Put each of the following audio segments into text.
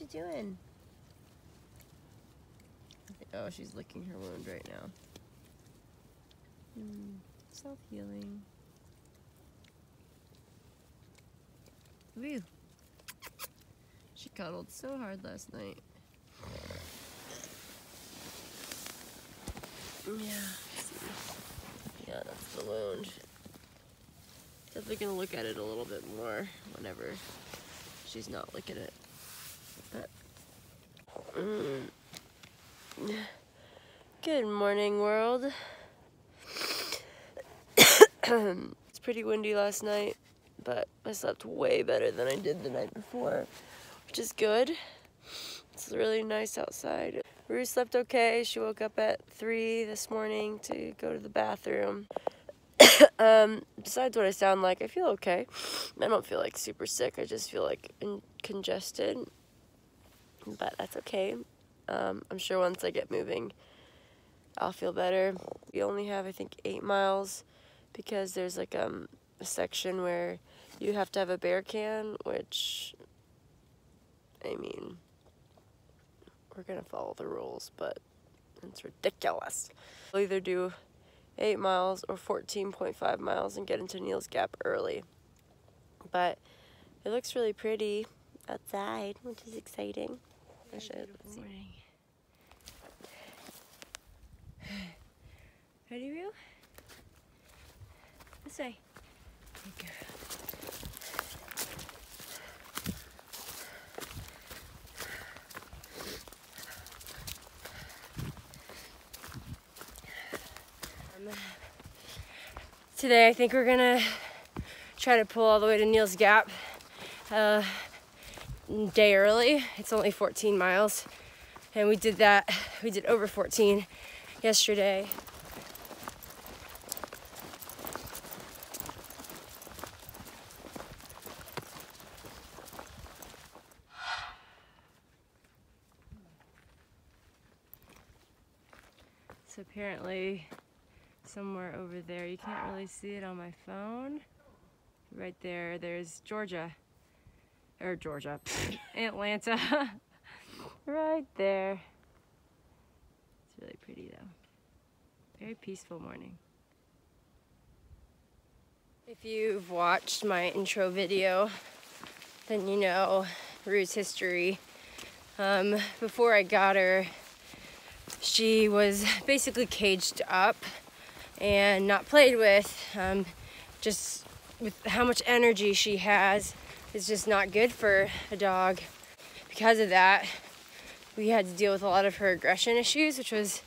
doing? Oh, she's licking her wound right now. Self-healing. Woo. She cuddled so hard last night. Yeah, yeah, that's the wound. Definitely gonna look at it a little bit more whenever she's not licking it. But good morning, world. It's pretty windy last night, but I slept way better than I did the night before, which is good. It's really nice outside. Rue slept okay. She woke up at 3 this morning to go to the bathroom. Besides what I sound like, I feel okay. I don't feel like super sick. I just feel like congested, but that's okay. I'm sure once I get moving, I'll feel better. We only have, I think, 8 miles because there's like a section where you have to have a bear can, which, I mean, we're gonna follow the rules, but it's ridiculous. We'll either do 8 miles or 14.5 miles and get into Neal's Gap early. But it looks really pretty outside, which is exciting. Let's see. Ready, Rue? This way. Good girl. Today I think we're gonna try to pull all the way to Neal's Gap day early. It's only 14 miles and we did over 14 yesterday. So apparently somewhere over there, you can't really see it on my phone. Right there, there's Atlanta. Right there. It's really pretty though. Very peaceful morning. If you've watched my intro video, then you know Rue's history. Before I got her, she was basically caged up and not played with. Just with how much energy she has, it's just not good for a dog. Because of that, we had to deal with a lot of her aggression issues, which was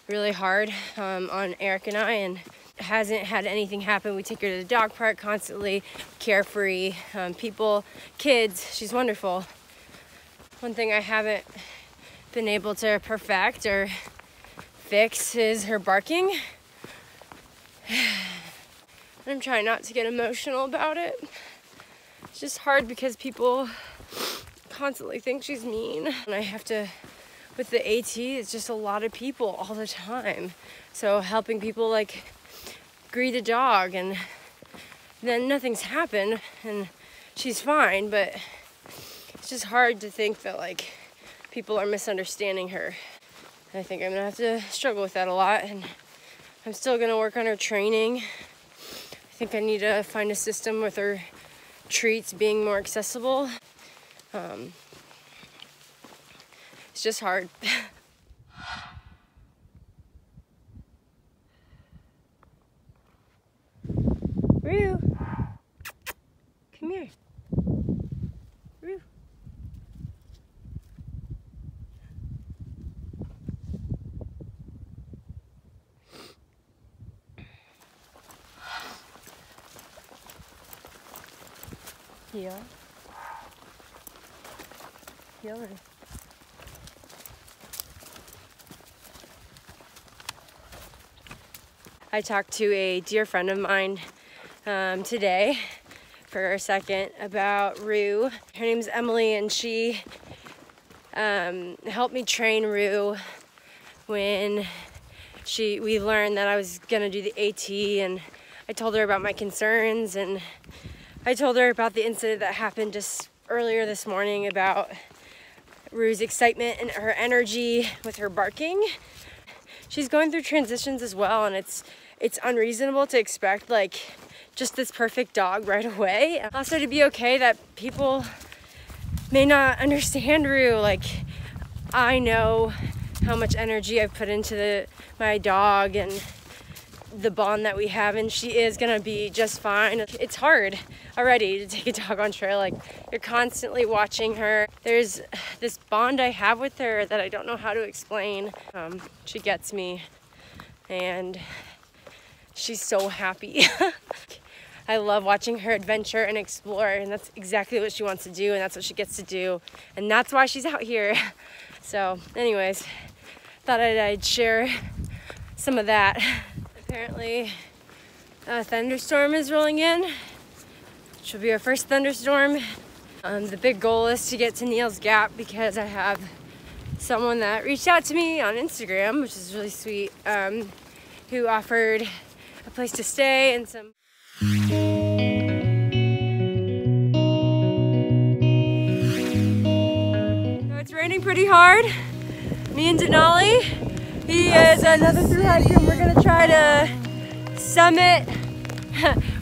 really hard on Eric and I, and hasn't had anything happen. We take her to the dog park constantly, carefree, people, kids, she's wonderful. One thing I haven't been able to perfect or fix is her barking. I'm trying not to get emotional about it. It's just hard because people constantly think she's mean. And I have to, with the AT, it's just a lot of people all the time. So helping people like greet a dog and then nothing's happened and she's fine, but it's just hard to think that like people are misunderstanding her. I think I'm gonna have to struggle with that a lot, and I'm still gonna work on her training. I think I need to find a system with her treats being more accessible. It's just hard. Rue, come here. Rue. Heel. Heel her. I talked to a dear friend of mine today for a second about Rue. Her name's Emily, and she helped me train Rue when we learned that I was gonna do the AT, and I told her about my concerns, and I told her about the incident that happened just earlier this morning about Rue's excitement and her energy with her barking. She's going through transitions as well, and it's unreasonable to expect like just this perfect dog right away. Also to be okay that people may not understand Rue. Like, I know how much energy I've put into my dog and the bond that we have, and she is gonna be just fine. It's hard already to take a dog on trail. Like, you're constantly watching her. There's this bond I have with her that I don't know how to explain. She gets me, and she's so happy. I love watching her adventure and explore, and that's exactly what she wants to do, and that's what she gets to do, and that's why she's out here. So anyways, thought I'd share some of that. Apparently a thunderstorm is rolling in, which will be our first thunderstorm. The big goal is to get to Neil's Gap because I have someone that reached out to me on Instagram, which is really sweet, who offered a place to stay and some. So it's raining pretty hard. Me and Denali. He is another thru-hiker, and we're gonna try to summit.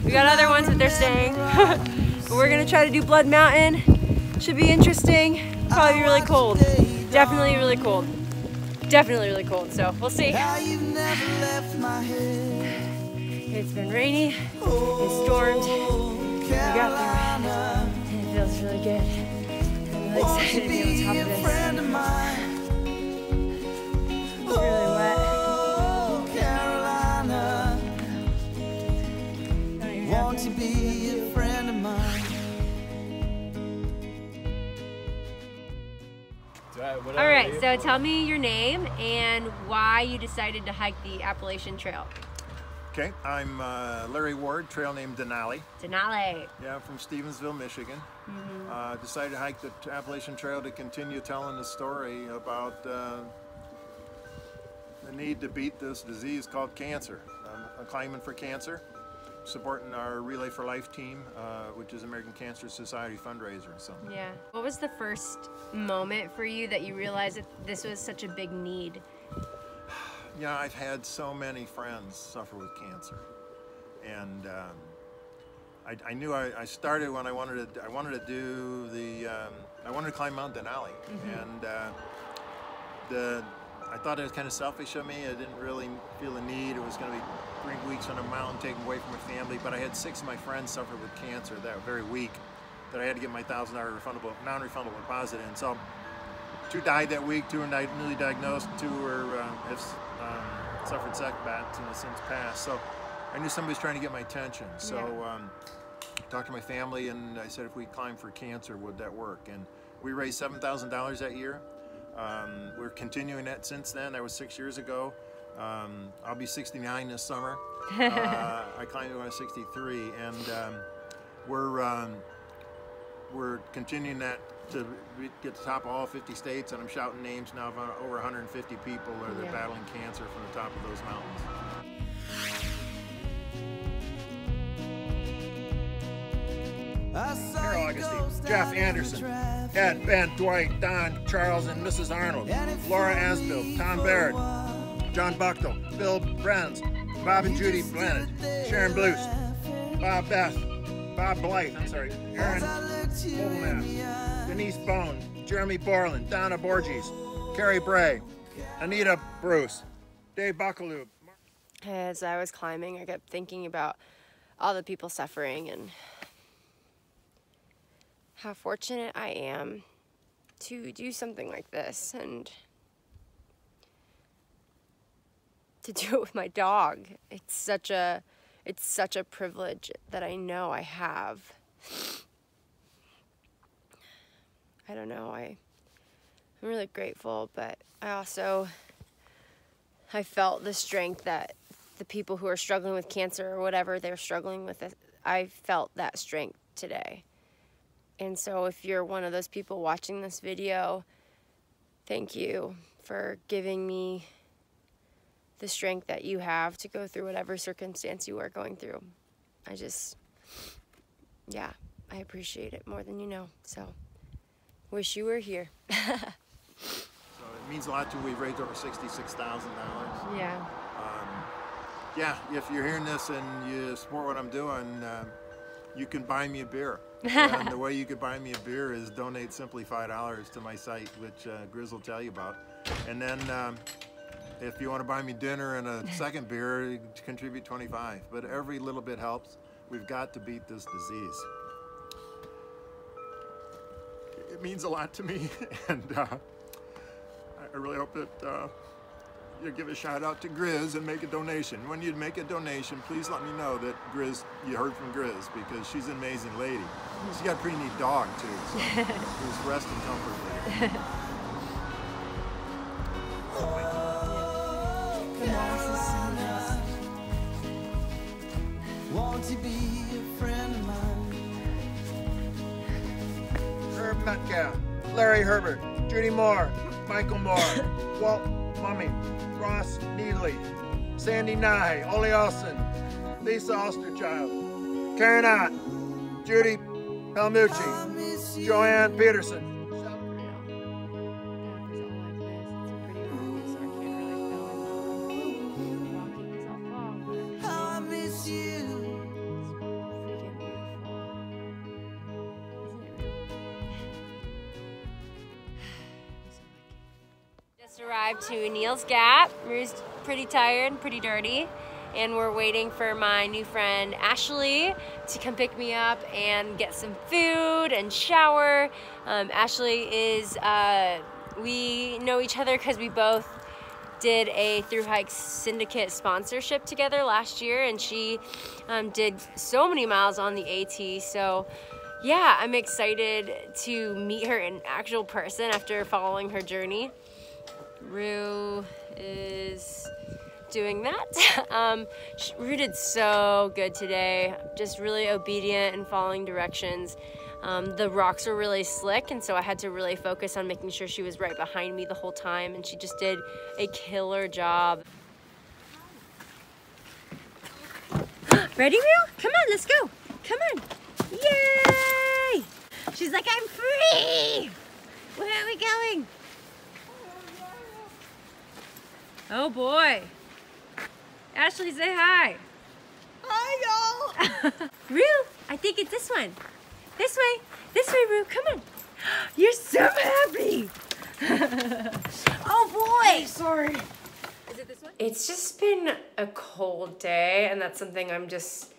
We got other ones, but they're staying. But we're gonna try to do Blood Mountain. Should be interesting. Probably be really cold. Definitely really cold. Definitely really cold, so we'll see. It's been rainy, it's stormed, we got through it, and it feels really good. I'm really excited to be on top of this. It's really wet. Want to be a friend of mine. All right, so tell me your name and why you decided to hike the Appalachian Trail. Okay, I'm Larry Ward, trail name Denali. Denali. Yeah, I'm from Stevensville, Michigan. Decided to hike the Appalachian Trail to continue telling the story about the need to beat this disease called cancer. I'm climbing for cancer, supporting our Relay for Life team, which is American Cancer Society fundraiser. So. Yeah. What was the first moment for you that you realized that this was such a big need? Yeah, I've had so many friends suffer with cancer, and I knew I started when I wanted to do the I wanted to climb Mount Denali, and I thought it was kind of selfish of me. I didn't really feel the need. It was going to be 3 weeks on a mountain, taken away from my family. But I had 6 of my friends suffer with cancer that very week that I had to get my $1,000 refundable, non-refundable deposit in. So 2 died that week. 2 are newly diagnosed. 2 have suffered setbacks and have since passed. So I knew somebody was trying to get my attention. So I talked to my family, and I said, if we climb for cancer, would that work? And we raised $7,000 that year. We're continuing that since then. That was 6 years ago. I'll be 69 this summer. I climbed when I was 63, and we're continuing that to get to the top of all 50 states, and I'm shouting names now of over 150 people that are battling cancer from the top of those mountains. Carol Augustine, Jeff Anderson, Ed, Ben, Dwight, Don, Charles, and Mrs. Arnold, Laura Asbill, Tom Baird, John Buckle, Bill Brenz, Bob and Judy Bennett, Sharon Blues, Bob Beth, Bob Blythe, Aaron Olnath, Denise Bone, Jeremy Borland, Donna Borges, Carrie Bray, Anita Bruce, Dave Buckaloo. As I was climbing, I kept thinking about all the people suffering and how fortunate I am to do something like this and to do it with my dog. It's such a privilege that I know I have. I don't know, I'm really grateful, but I felt the strength that the people who are struggling with cancer or whatever they're struggling with, I felt that strength today. And so if you're one of those people watching this video, thank you for giving me the strength that you have to go through whatever circumstance you are going through. I appreciate it more than you know. So, wish you were here. It means a lot to me. We've raised over $66,000. Yeah. Yeah, if you're hearing this and you support what I'm doing, you can buy me a beer. And the way you could buy me a beer is donate simply $5 to my site, which Griz will tell you about. And then if you want to buy me dinner and a second beer, you contribute $25. But every little bit helps. We've got to beat this disease. It means a lot to me, and I really hope that you give a shout out to Griz and make a donation. When you make a donation, please let me know that Griz, you heard from Griz, because she's an amazing lady. She's got a pretty neat dog too, so just rest in comfort. Won't you be a friend of mine? Herb Metcalf, Larry Herbert, Judy Moore, Michael Moore, Walt Mummy, Ross Needley, Sandy Nye, Ole Olson, Lisa Osterchild, Karen Ott, Judy Palmucci, Joanne Peterson. Arrived to Neil's Gap. Rue's pretty tired and pretty dirty, and we're waiting for my new friend Ashley to come pick me up and get some food and shower. Ashley is, we know each other because we both did a thru-hike syndicate sponsorship together last year, and she did so many miles on the AT. So yeah, I'm excited to meet her in actual person after following her journey. Rue is doing that. Rue did so good today, just really obedient and following directions. The rocks were really slick, and so I had to really focus on making sure she was right behind me the whole time, and she just did a killer job. Ready, Rue? Come on, let's go. Come on. Yay! She's like, I'm free! Where are we going? Oh boy. Ashley, say hi. Hi, y'all. Rue, I think it's this one. This way, Rue, come on. You're so happy. Oh boy. Sorry. Is it this one? It's just been a cold day, and that's something I'm just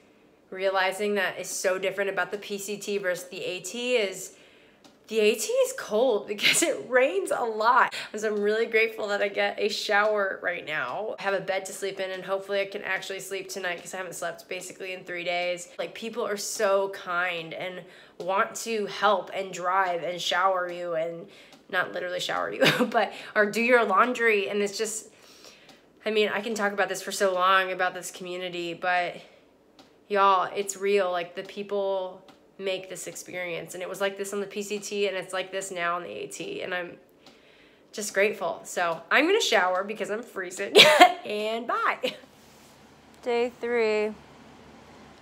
realizing that is so different about the PCT versus the AT is the AT is cold because it rains a lot. So I'm really grateful that I get a shower right now. I have a bed to sleep in, and hopefully I can actually sleep tonight because I haven't slept basically in 3 days. Like, people are so kind and want to help and drive and shower you, and not literally shower you, but, or do your laundry. And it's just, I mean, I can talk about this for so long about this community, but y'all, it's real. Like, the people make this experience, and it was like this on the PCT, and it's like this now on the AT, and I'm just grateful. So I'm gonna shower because I'm freezing and bye. Day 3,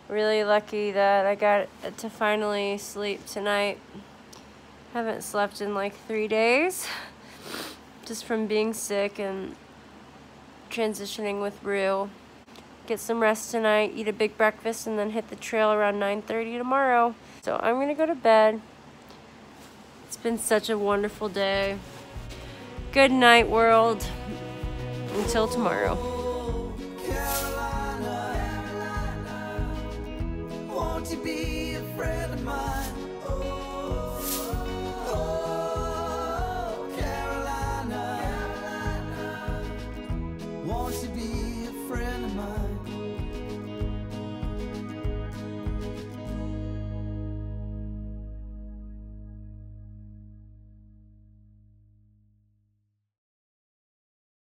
really lucky that I got to finally sleep tonight. Haven't slept in like 3 days, just from being sick and transitioning with Rue. Get some rest tonight, eat a big breakfast, and then hit the trail around 9:30 tomorrow. So I'm gonna go to bed. It's been such a wonderful day. Good night, world. Until tomorrow. Won't you be a friend of mine?